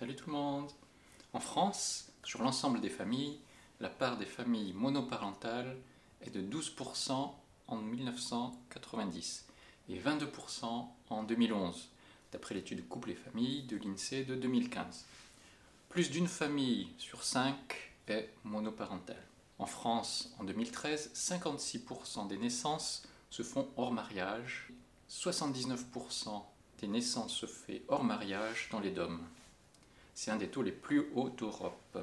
Salut tout le monde! En France, sur l'ensemble des familles, la part des familles monoparentales est de 12% en 1990 et 22% en 2011, d'après l'étude Couple et Famille de l'INSEE de 2015. Plus d'une famille sur 5 est monoparentale. En France, en 2013, 56% des naissances se font hors mariage, 79% des naissances se font hors mariage dans les DOM. C'est un des taux les plus hauts d'Europe.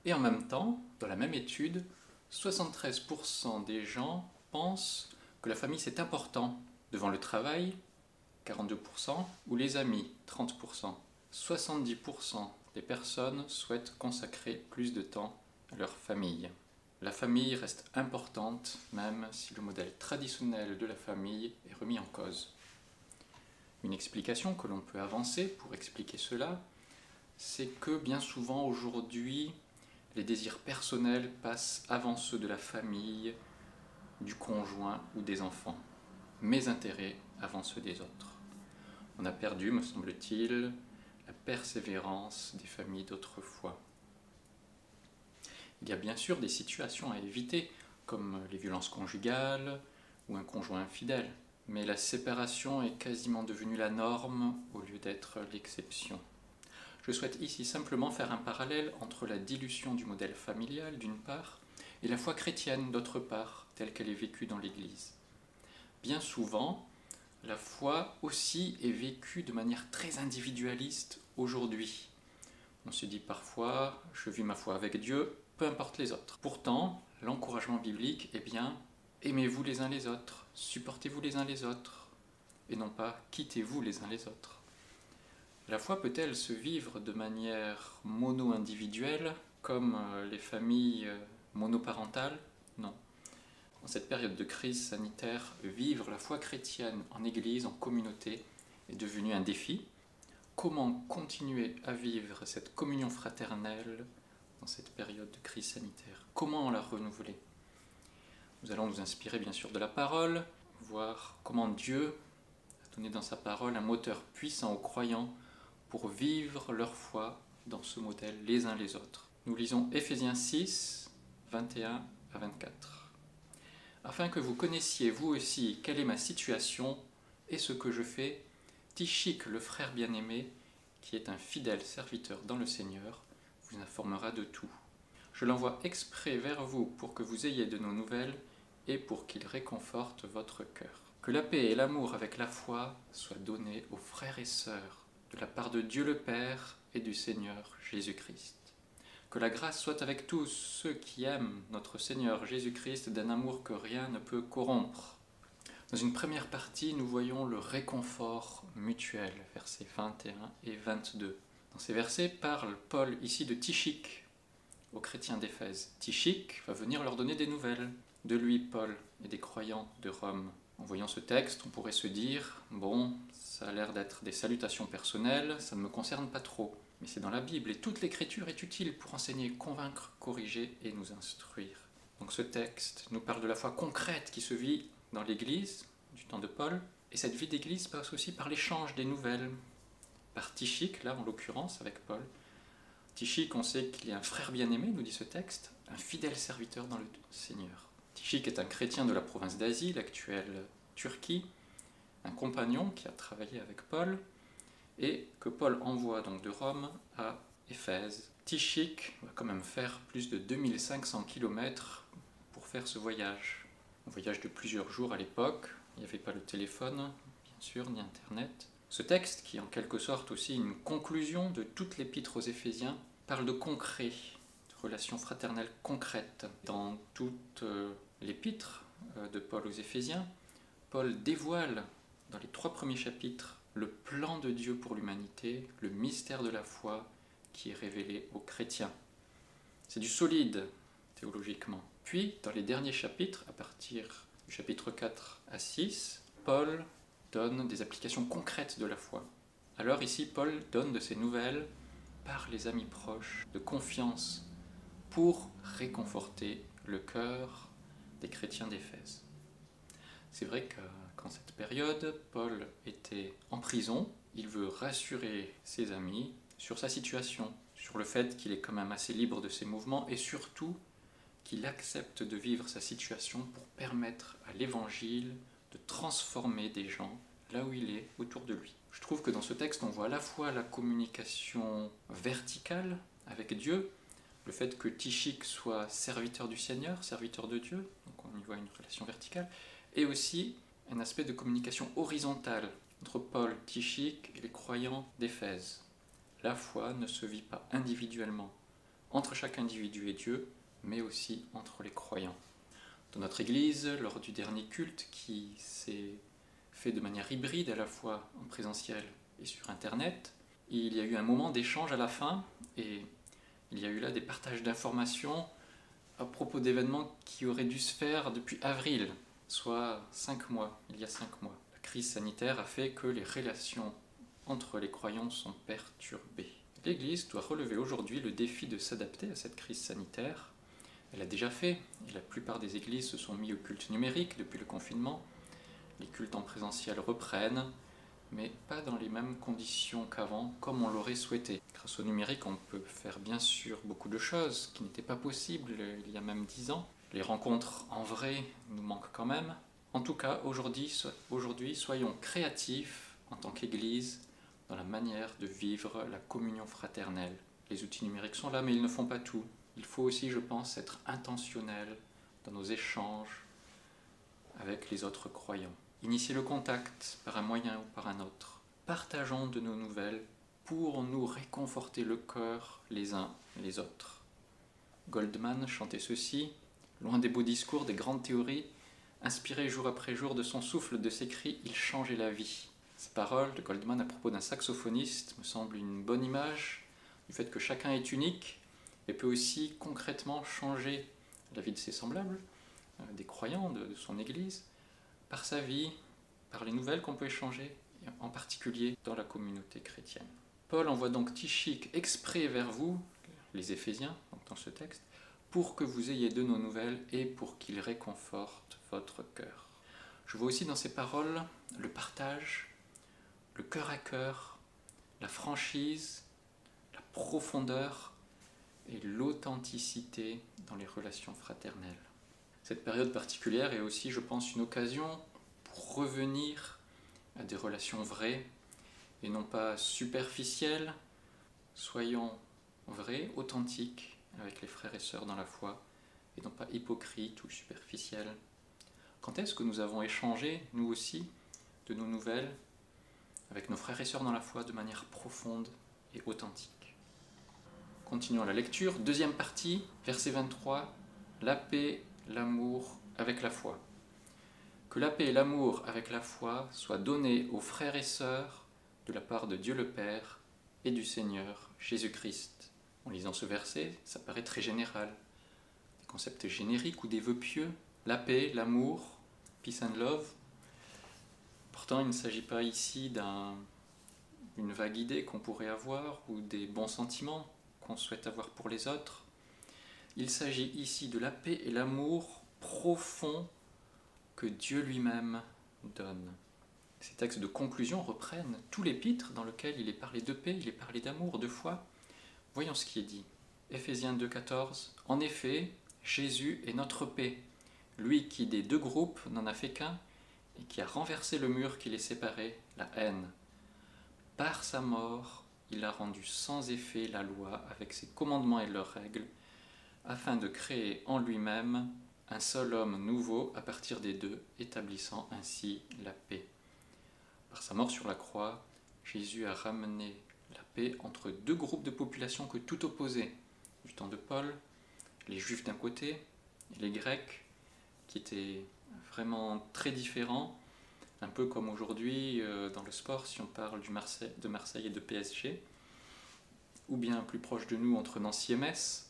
Et en même temps, dans la même étude, 73% des gens pensent que la famille c'est important, devant le travail, 42%, ou les amis, 30%. 70% des personnes souhaitent consacrer plus de temps à leur famille. La famille reste importante, même si le modèle traditionnel de la famille est remis en cause. Une explication que l'on peut avancer pour expliquer cela, c'est que bien souvent aujourd'hui, les désirs personnels passent avant ceux de la famille, du conjoint ou des enfants. Mes intérêts avant ceux des autres. On a perdu, me semble-t-il, la persévérance des familles d'autrefois. Il y a bien sûr des situations à éviter, comme les violences conjugales ou un conjoint infidèle, mais la séparation est quasiment devenue la norme au lieu d'être l'exception. Je souhaite ici simplement faire un parallèle entre la dilution du modèle familial d'une part et la foi chrétienne d'autre part, telle qu'elle est vécue dans l'Église. Bien souvent, la foi aussi est vécue de manière très individualiste aujourd'hui. On se dit parfois « je vis ma foi avec Dieu, peu importe les autres ». Pourtant, l'encouragement biblique est bien « aimez-vous les uns les autres, supportez-vous les uns les autres » et non pas « quittez-vous les uns les autres ». La foi peut-elle se vivre de manière mono-individuelle, comme les familles monoparentales? Non. En cette période de crise sanitaire, vivre la foi chrétienne en église, en communauté, est devenu un défi. Comment continuer à vivre cette communion fraternelle dans cette période de crise sanitaire? Comment la renouveler? Nous allons nous inspirer bien sûr de la parole, voir comment Dieu a donné dans sa parole un moteur puissant aux croyants pour vivre leur foi dans ce modèle les uns les autres. Nous lisons Éphésiens 6, 21 à 24. Afin que vous connaissiez vous aussi quelle est ma situation et ce que je fais, Tychik, le frère bien-aimé, qui est un fidèle serviteur dans le Seigneur, vous informera de tout. Je l'envoie exprès vers vous pour que vous ayez de nos nouvelles et pour qu'il réconforte votre cœur. Que la paix et l'amour avec la foi soient donnés aux frères et sœurs de la part de Dieu le Père et du Seigneur Jésus-Christ. Que la grâce soit avec tous ceux qui aiment notre Seigneur Jésus-Christ d'un amour que rien ne peut corrompre. Dans une première partie, nous voyons le réconfort mutuel, versets 21 et 22. Dans ces versets parle Paul ici de Tychik aux chrétiens d'Éphèse. Tychik va venir leur donner des nouvelles de lui, Paul, et des croyants de Rome. En voyant ce texte, on pourrait se dire « bon, ça a l'air d'être des salutations personnelles, ça ne me concerne pas trop. » Mais c'est dans la Bible, et toute l'écriture est utile pour enseigner, convaincre, corriger et nous instruire. Donc ce texte nous parle de la foi concrète qui se vit dans l'Église, du temps de Paul, et cette vie d'Église passe aussi par l'échange des nouvelles, par Tychik, là en l'occurrence avec Paul. Tychik, on sait qu'il est un frère bien-aimé, nous dit ce texte, un fidèle serviteur dans le Seigneur. Tychik est un chrétien de la province d'Asie, l'actuelle Turquie, un compagnon qui a travaillé avec Paul, et que Paul envoie donc de Rome à Éphèse. Tychik va quand même faire plus de 2500 km pour faire ce voyage. Un voyage de plusieurs jours à l'époque, il n'y avait pas le téléphone, bien sûr, ni Internet. Ce texte, qui est en quelque sorte aussi une conclusion de toute l'épître aux Éphésiens, parle de concret, de relations fraternelles concrètes. Dans toute l'épître de Paul aux Éphésiens, Paul dévoile dans les 3 premiers chapitres le plan de Dieu pour l'humanité, le mystère de la foi qui est révélé aux chrétiens. C'est du solide théologiquement. Puis, dans les derniers chapitres, à partir du chapitre 4 à 6, Paul donne des applications concrètes de la foi. Alors ici, Paul donne de ses nouvelles par les amis proches, de confiance, pour réconforter le cœur des chrétiens d'Éphèse. C'est vrai qu'en cette période, Paul était en prison, il veut rassurer ses amis, sur sa situation, sur le fait qu'il est quand même assez libre de ses mouvements et surtout qu'il accepte de vivre sa situation pour permettre à l'Évangile de transformer des gens là où il est, autour de lui. Je trouve que dans ce texte, on voit à la fois la communication verticale avec Dieu, le fait que Tychik soit serviteur du Seigneur, serviteur de Dieu, donc on y voit une relation verticale, et aussi un aspect de communication horizontale entre Paul, Tychik et les croyants d'Éphèse. La foi ne se vit pas individuellement entre chaque individu et Dieu, mais aussi entre les croyants. Dans notre Église, lors du dernier culte qui s'est fait de manière hybride à la fois en présentiel et sur Internet, il y a eu un moment d'échange à la fin et il y a eu là des partages d'informations à propos d'événements qui auraient dû se faire depuis avril, soit 5 mois, il y a 5 mois. La crise sanitaire a fait que les relations entre les croyants sont perturbées. L'Église doit relever aujourd'hui le défi de s'adapter à cette crise sanitaire. Elle l'a déjà fait, et la plupart des églises se sont mis au culte numérique depuis le confinement. Les cultes en présentiel reprennent, mais pas dans les mêmes conditions qu'avant, comme on l'aurait souhaité. Grâce au numérique, on peut faire bien sûr beaucoup de choses qui n'étaient pas possibles il y a même 10 ans. Les rencontres en vrai nous manquent quand même. En tout cas, aujourd'hui, soyons créatifs en tant qu'Église dans la manière de vivre la communion fraternelle. Les outils numériques sont là, mais ils ne font pas tout. Il faut aussi, je pense, être intentionnel dans nos échanges avec les autres croyants. Initier le contact par un moyen ou par un autre. Partageons de nos nouvelles pour nous réconforter le cœur les uns les autres. Goldman chantait ceci, loin des beaux discours, des grandes théories, inspiré jour après jour de son souffle, de ses cris, il changeait la vie. Ces paroles de Goldman à propos d'un saxophoniste me semblent une bonne image du fait que chacun est unique et peut aussi concrètement changer la vie de ses semblables, des croyants de son Église, par sa vie, par les nouvelles qu'on peut échanger, en particulier dans la communauté chrétienne. Paul envoie donc Tychik exprès vers vous, les Éphésiens, dans ce texte, pour que vous ayez de nos nouvelles et pour qu'il réconforte votre cœur. Je vois aussi dans ces paroles le partage, le cœur à cœur, la franchise, la profondeur et l'authenticité dans les relations fraternelles. Cette période particulière est aussi, je pense, une occasion pour revenir à des relations vraies et non pas superficielles. Soyons vrais, authentiques avec les frères et sœurs dans la foi et non pas hypocrites ou superficiels. Quand est-ce que nous avons échangé, nous aussi, de nos nouvelles avec nos frères et sœurs dans la foi de manière profonde et authentique? Continuons la lecture. Deuxième partie, verset 23. La paix, l'amour avec la foi. Que la paix et l'amour avec la foi soient donnés aux frères et sœurs de la part de Dieu le Père et du Seigneur Jésus-Christ. En lisant ce verset, ça paraît très général. Des concepts génériques ou des vœux pieux. La paix, l'amour, peace and love. Pourtant, il ne s'agit pas ici d'une vague idée qu'on pourrait avoir ou des bons sentiments qu'on souhaite avoir pour les autres. Il s'agit ici de la paix et l'amour profond que Dieu lui-même donne. Ces textes de conclusion reprennent tout l'épître dans lequel il est parlé de paix, il est parlé d'amour, de foi. Voyons ce qui est dit. Éphésiens 2,14. En effet, Jésus est notre paix, lui qui des deux groupes n'en a fait qu'un et qui a renversé le mur qui les séparait, la haine. Par sa mort, il a rendu sans effet la loi avec ses commandements et leurs règles, afin de créer en lui-même un seul homme nouveau à partir des deux, établissant ainsi la paix. Par sa mort sur la croix, Jésus a ramené la paix entre deux groupes de population que tout opposait. Du temps de Paul, les Juifs d'un côté et les Grecs, qui étaient vraiment très différents, un peu comme aujourd'hui dans le sport, si on parle de Marseille et de PSG, ou bien plus proche de nous entre Nancy et Metz,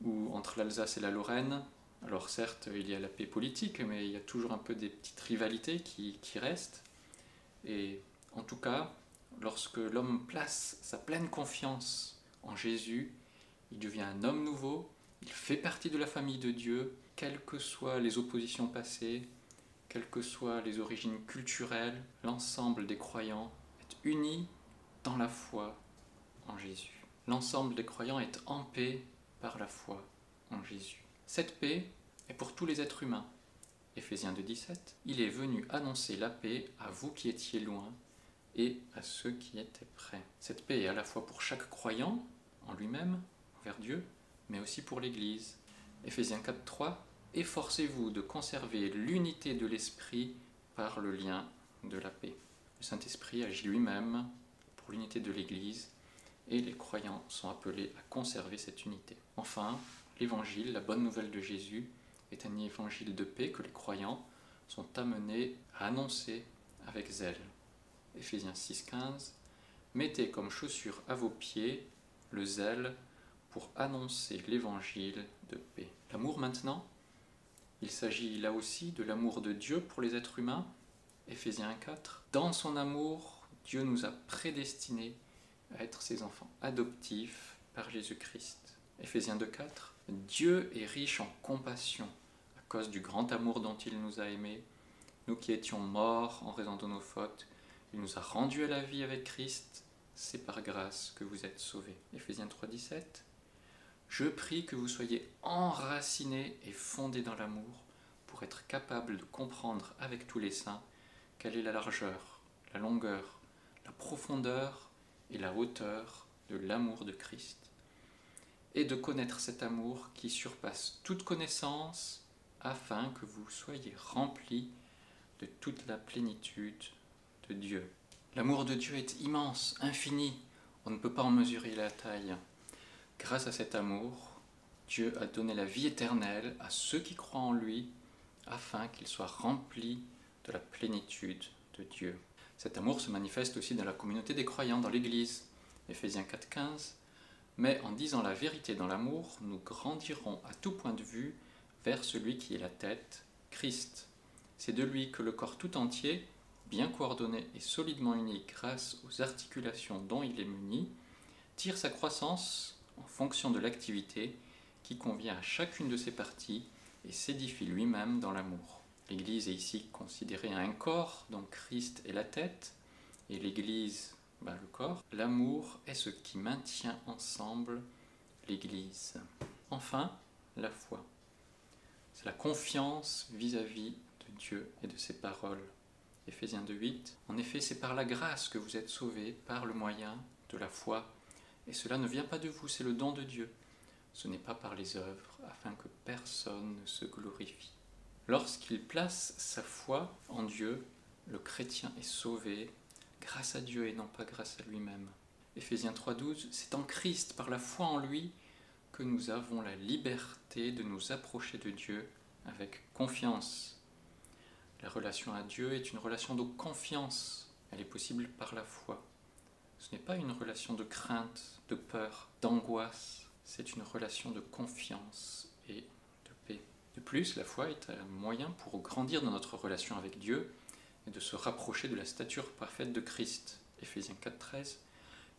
ou entre l'Alsace et la Lorraine. Alors certes, il y a la paix politique, mais il y a toujours un peu des petites rivalités qui restent. Et en tout cas, lorsque l'homme place sa pleine confiance en Jésus, il devient un homme nouveau, il fait partie de la famille de Dieu, quelles que soient les oppositions passées, quelles que soient les origines culturelles, l'ensemble des croyants est uni dans la foi en Jésus. L'ensemble des croyants est en paix par la foi en Jésus. Cette paix est pour tous les êtres humains. Éphésiens 2,17, il est venu annoncer la paix à vous qui étiez loin et à ceux qui étaient près. Cette paix est à la fois pour chaque croyant en lui-même, envers Dieu, mais aussi pour l'Église. Éphésiens 4,3, efforcez-vous de conserver l'unité de l'Esprit par le lien de la paix. Le Saint-Esprit agit lui-même pour l'unité de l'Église et les croyants sont appelés à conserver cette unité. Enfin, l'Évangile, la bonne nouvelle de Jésus, est un évangile de paix que les croyants sont amenés à annoncer avec zèle. Éphésiens 6,15, mettez comme chaussure à vos pieds le zèle pour annoncer l'évangile de paix. L'amour maintenant, il s'agit là aussi de l'amour de Dieu pour les êtres humains. Éphésiens 4, dans son amour, Dieu nous a prédestinés à être ses enfants adoptifs par Jésus-Christ. Éphésiens 2,4, Dieu est riche en compassion à cause du grand amour dont il nous a aimés. Nous qui étions morts en raison de nos fautes, il nous a rendus à la vie avec Christ. C'est par grâce que vous êtes sauvés. Éphésiens 3,17, je prie que vous soyez enracinés et fondés dans l'amour pour être capables de comprendre avec tous les saints quelle est la largeur, la longueur, la profondeur et la hauteur de l'amour de Christ, et de connaître cet amour qui surpasse toute connaissance, afin que vous soyez remplis de toute la plénitude de Dieu. L'amour de Dieu est immense, infini, on ne peut pas en mesurer la taille. Grâce à cet amour, Dieu a donné la vie éternelle à ceux qui croient en lui, afin qu'ils soient remplis de la plénitude de Dieu. Cet amour se manifeste aussi dans la communauté des croyants, dans l'Église. Éphésiens 4,15, mais en disant la vérité dans l'amour, nous grandirons à tout point de vue vers celui qui est la tête, Christ. C'est de lui que le corps tout entier, bien coordonné et solidement uni grâce aux articulations dont il est muni, tire sa croissance en fonction de l'activité qui convient à chacune de ses parties et s'édifie lui-même dans l'amour. L'Église est ici considérée un corps, dont Christ est la tête, et l'Église, le corps. L'amour est ce qui maintient ensemble l'Église. Enfin, la foi. C'est la confiance vis-à-vis de Dieu et de ses paroles. Éphésiens 2,8. En effet, c'est par la grâce que vous êtes sauvés, par le moyen de la foi. Et cela ne vient pas de vous, c'est le don de Dieu. Ce n'est pas par les œuvres, afin que personne ne se glorifie. Lorsqu'il place sa foi en Dieu, le chrétien est sauvé grâce à Dieu et non pas grâce à lui-même. Éphésiens 3,12, c'est en Christ, par la foi en lui, que nous avons la liberté de nous approcher de Dieu avec confiance. La relation à Dieu est une relation de confiance. Elle est possible par la foi. Ce n'est pas une relation de crainte, de peur, d'angoisse. C'est une relation de confiance et de paix. De plus, la foi est un moyen pour grandir dans notre relation avec Dieu et de se rapprocher de la stature parfaite de Christ. Éphésiens 4,13,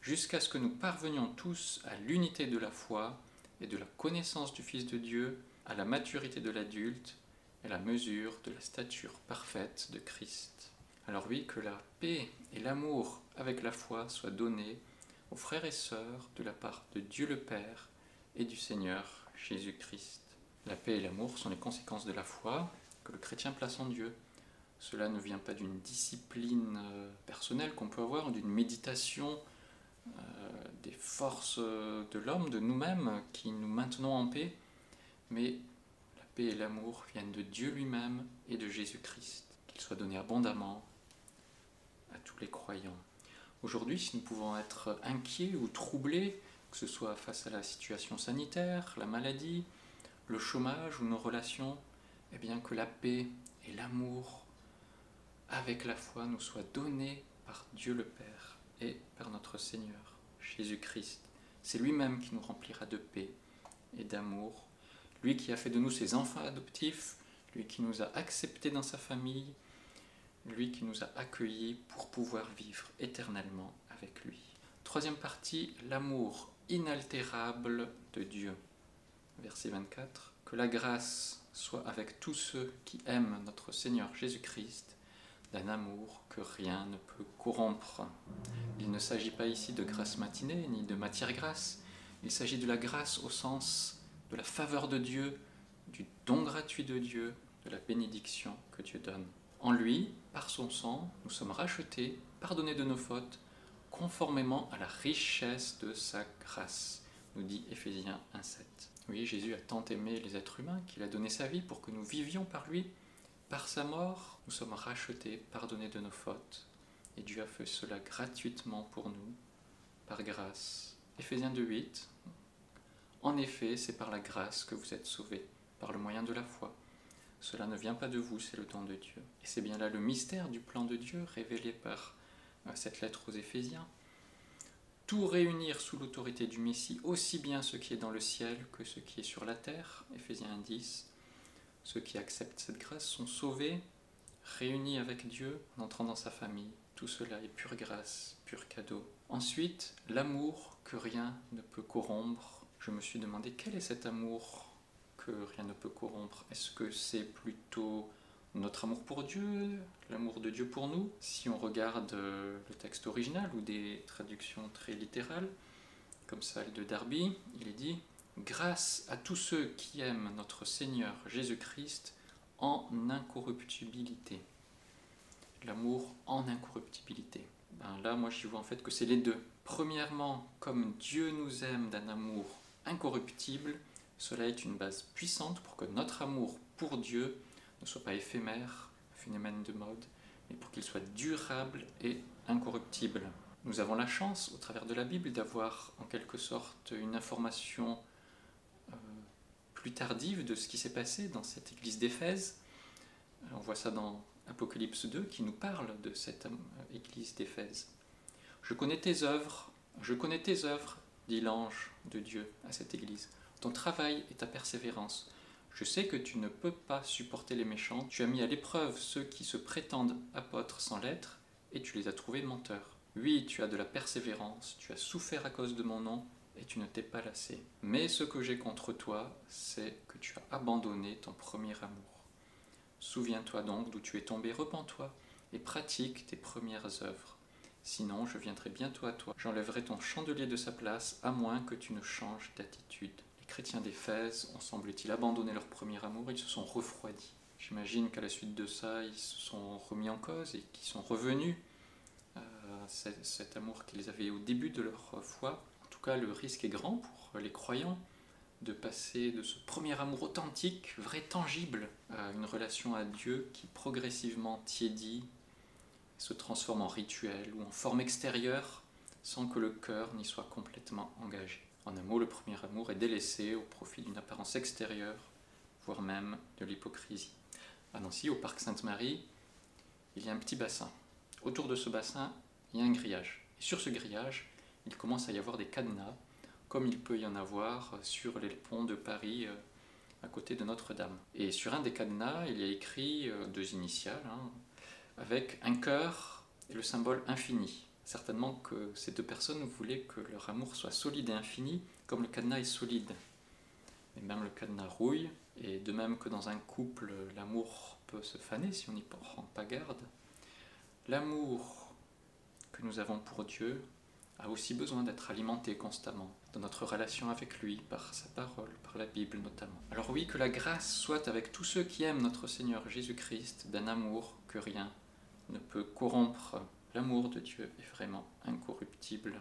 jusqu'à ce que nous parvenions tous à l'unité de la foi et de la connaissance du Fils de Dieu, à la maturité de l'adulte et à la mesure de la stature parfaite de Christ. Alors oui, que la paix et l'amour avec la foi soient donnés aux frères et sœurs de la part de Dieu le Père et du Seigneur Jésus-Christ. La paix et l'amour sont les conséquences de la foi que le chrétien place en Dieu. Cela ne vient pas d'une discipline personnelle qu'on peut avoir, d'une méditation des forces de l'homme, de nous-mêmes, qui nous maintenons en paix, mais la paix et l'amour viennent de Dieu lui-même et de Jésus-Christ. Qu'ils soient donnés abondamment à tous les croyants. Aujourd'hui, si nous pouvons être inquiets ou troublés, que ce soit face à la situation sanitaire, la maladie, le chômage ou nos relations, eh bien que la paix et l'amour avec la foi nous soient donnés par Dieu le Père et par notre Seigneur Jésus-Christ. C'est lui-même qui nous remplira de paix et d'amour, lui qui a fait de nous ses enfants adoptifs, lui qui nous a acceptés dans sa famille, lui qui nous a accueillis pour pouvoir vivre éternellement avec lui. Troisième partie, l'amour inaltérable de Dieu. Verset 24, que la grâce soit avec tous ceux qui aiment notre Seigneur Jésus-Christ, d'un amour que rien ne peut corrompre. Il ne s'agit pas ici de grâce matinée, ni de matière grasse. Il s'agit de la grâce au sens de la faveur de Dieu, du don gratuit de Dieu, de la bénédiction que Dieu donne. En lui, par son sang, nous sommes rachetés, pardonnés de nos fautes, conformément à la richesse de sa grâce, nous dit Éphésiens 1,7. Oui, Jésus a tant aimé les êtres humains qu'il a donné sa vie pour que nous vivions par lui. Par sa mort, nous sommes rachetés, pardonnés de nos fautes, et Dieu a fait cela gratuitement pour nous, par grâce. Éphésiens 2,8. En effet, c'est par la grâce que vous êtes sauvés, par le moyen de la foi. Cela ne vient pas de vous, c'est le don de Dieu. Et c'est bien là le mystère du plan de Dieu révélé par cette lettre aux Éphésiens. Tout réunir sous l'autorité du Messie, aussi bien ce qui est dans le ciel que ce qui est sur la terre, Éphésiens 1,10. Ceux qui acceptent cette grâce sont sauvés, réunis avec Dieu, en entrant dans sa famille. Tout cela est pure grâce, pur cadeau. Ensuite, l'amour que rien ne peut corrompre. Je me suis demandé quel est cet amour que rien ne peut corrompre. Est-ce que c'est plutôt notre amour pour Dieu, l'amour de Dieu pour nous? Si on regarde le texte original ou des traductions très littérales, comme celle de Darby, il est dit « Grâce à tous ceux qui aiment notre Seigneur Jésus-Christ en incorruptibilité ». L'amour en incorruptibilité. Là, moi, j'y vois en fait que c'est les deux. Premièrement, comme Dieu nous aime d'un amour incorruptible, cela est une base puissante pour que notre amour pour Dieu ne soit pas éphémère, phénomène de mode, mais pour qu'il soit durable et incorruptible. Nous avons la chance, au travers de la Bible, d'avoir en quelque sorte une information plus tardive de ce qui s'est passé dans cette église d'Éphèse. On voit ça dans Apocalypse 2 qui nous parle de cette église d'Éphèse. Je connais tes œuvres, dit l'ange de Dieu à cette église. Ton travail et ta persévérance. Je sais que tu ne peux pas supporter les méchants. Tu as mis à l'épreuve ceux qui se prétendent apôtres sans l'être, et tu les as trouvés menteurs. Oui, tu as de la persévérance, tu as souffert à cause de mon nom, et tu ne t'es pas lassé. Mais ce que j'ai contre toi, c'est que tu as abandonné ton premier amour. Souviens-toi donc d'où tu es tombé, repens-toi, et pratique tes premières œuvres. Sinon, je viendrai bientôt à toi. J'enlèverai ton chandelier de sa place, à moins que tu ne changes d'attitude. Les chrétiens d'Éphèse ont, semble-t-il, abandonné leur premier amour, ils se sont refroidis. J'imagine qu'à la suite de ça, ils se sont remis en cause et qu'ils sont revenus à cet amour qu'ils avaient au début de leur foi. En tout cas, le risque est grand pour les croyants de passer de ce premier amour authentique, vrai, tangible, à une relation à Dieu qui progressivement tiédit, se transforme en rituel ou en forme extérieure sans que le cœur n'y soit complètement engagé. En un mot, le premier amour est délaissé au profit d'une apparence extérieure, voire même de l'hypocrisie. À Nancy, au parc Sainte-Marie, il y a un petit bassin. Autour de ce bassin, il y a un grillage. Et sur ce grillage, il commence à y avoir des cadenas, comme il peut y en avoir sur les ponts de Paris à côté de Notre-Dame. Et sur un des cadenas, il y a écrit deux initiales, avec un cœur et le symbole infini. Certainement que ces deux personnes voulaient que leur amour soit solide et infini, comme le cadenas est solide. Et même le cadenas rouille, et de même que dans un couple, l'amour peut se faner si on n'y prend pas garde. L'amour que nous avons pour Dieu a aussi besoin d'être alimenté constamment dans notre relation avec lui, par sa parole, par la Bible notamment. Alors oui, que la grâce soit avec tous ceux qui aiment notre Seigneur Jésus-Christ d'un amour que rien ne peut corrompre. L'amour de Dieu est vraiment incorruptible.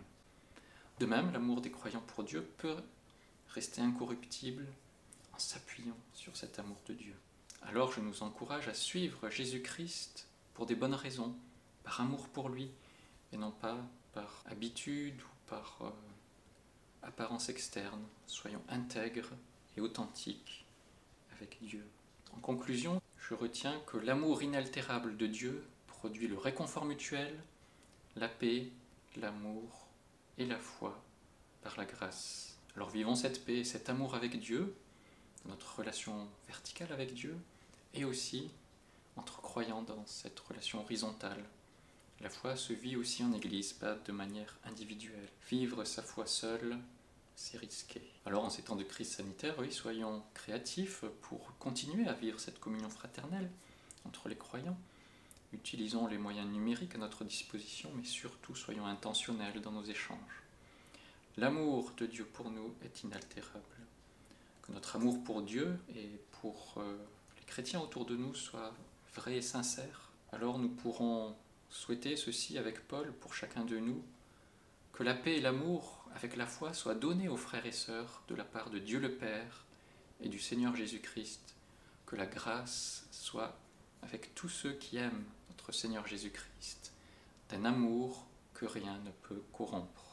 De même, l'amour des croyants pour Dieu peut rester incorruptible en s'appuyant sur cet amour de Dieu. Alors je nous encourage à suivre Jésus-Christ pour des bonnes raisons, par amour pour lui, et non pas par habitude ou par apparence externe. Soyons intègres et authentiques avec Dieu. En conclusion, je retiens que l'amour inaltérable de Dieu produit le réconfort mutuel, la paix, l'amour et la foi par la grâce. Alors vivons cette paix et cet amour avec Dieu, dans notre relation verticale avec Dieu, et aussi entre croyants dans cette relation horizontale. La foi se vit aussi en Église, pas de manière individuelle. Vivre sa foi seule, c'est risqué. Alors en ces temps de crise sanitaire, oui, soyons créatifs pour continuer à vivre cette communion fraternelle entre les croyants, utilisons les moyens numériques à notre disposition, mais surtout soyons intentionnels dans nos échanges. L'amour de Dieu pour nous est inaltérable. Que notre amour pour Dieu et pour les chrétiens autour de nous soit vrai et sincère. Alors nous pourrons souhaiter ceci avec Paul pour chacun de nous, que la paix et l'amour avec la foi soient donnés aux frères et sœurs de la part de Dieu le Père et du Seigneur Jésus-Christ, que la grâce soit avec tous ceux qui aiment notre Seigneur Jésus-Christ, d'un amour que rien ne peut corrompre.